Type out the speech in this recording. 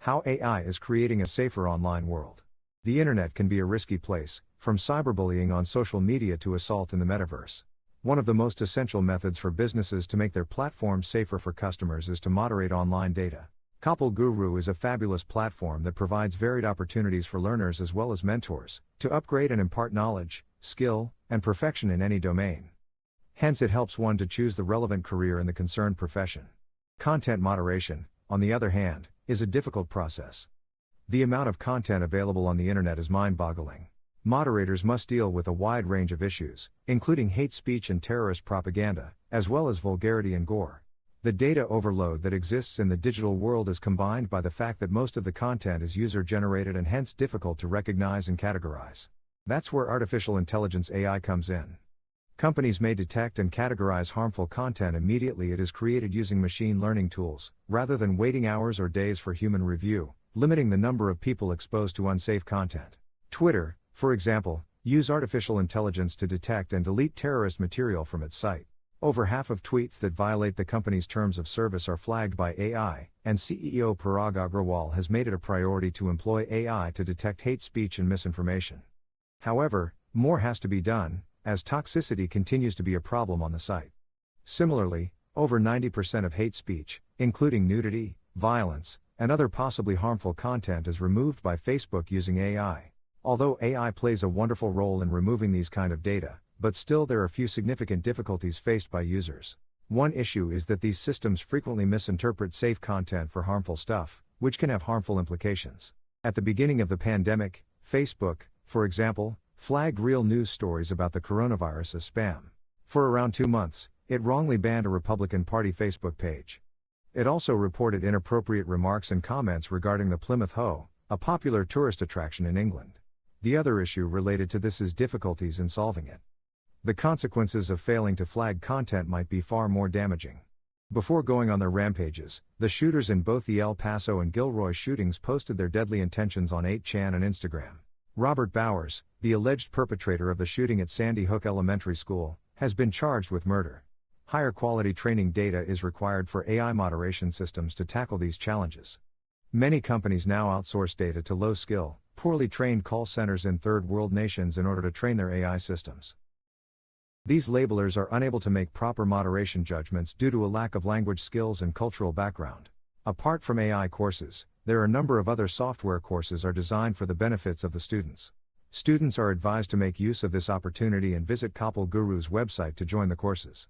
How AI is creating a safer online world. The internet can be a risky place, from cyberbullying on social media to assault in the metaverse. One of the most essential methods for businesses to make their platforms safer for customers is to moderate online data. KapilGuru is a fabulous platform that provides varied opportunities for learners as well as mentors to upgrade and impart knowledge, skill, and perfection in any domain. Hence, it helps one to choose the relevant career in the concerned profession. Content moderation, on the other hand, is a difficult process. The amount of content available on the internet is mind-boggling. Moderators must deal with a wide range of issues, including hate speech and terrorist propaganda, as well as vulgarity and gore. The data overload that exists in the digital world is combined by the fact that most of the content is user-generated and hence difficult to recognize and categorize. That's where artificial intelligence AI comes in. Companies may detect and categorize harmful content immediately it is created using machine learning tools, rather than waiting hours or days for human review, limiting the number of people exposed to unsafe content. Twitter, for example, use artificial intelligence to detect and delete terrorist material from its site. Over half of tweets that violate the company's terms of service are flagged by AI, and CEO Parag Agrawal has made it a priority to employ AI to detect hate speech and misinformation. However, more has to be done, as toxicity continues to be a problem on the site. Similarly, over 90% of hate speech, including nudity, violence, and other possibly harmful content is removed by Facebook using AI. Although AI plays a wonderful role in removing these kind of data, but still there are a few significant difficulties faced by users. One issue is that these systems frequently misinterpret safe content for harmful stuff, which can have harmful implications. At the beginning of the pandemic, Facebook, for example, flagged real news stories about the coronavirus as spam. For around 2 months, it wrongly banned a Republican Party Facebook page. It also reported inappropriate remarks and comments regarding the Plymouth Hoe, a popular tourist attraction in England. The other issue related to this is difficulties in solving it. The consequences of failing to flag content might be far more damaging. Before going on their rampages, the shooters in both the El Paso and Gilroy shootings posted their deadly intentions on 8chan and Instagram. Robert Bowers, the alleged perpetrator of the shooting at Sandy Hook Elementary School, has been charged with murder. Higher quality training data is required for AI moderation systems to tackle these challenges. Many companies now outsource data to low-skill, poorly trained call centers in third-world nations in order to train their AI systems. These labelers are unable to make proper moderation judgments due to a lack of language skills and cultural background. Apart from AI courses, there are a number of other software courses are designed for the benefits of the students. Students are advised to make use of this opportunity and visit KapilGuru's website to join the courses.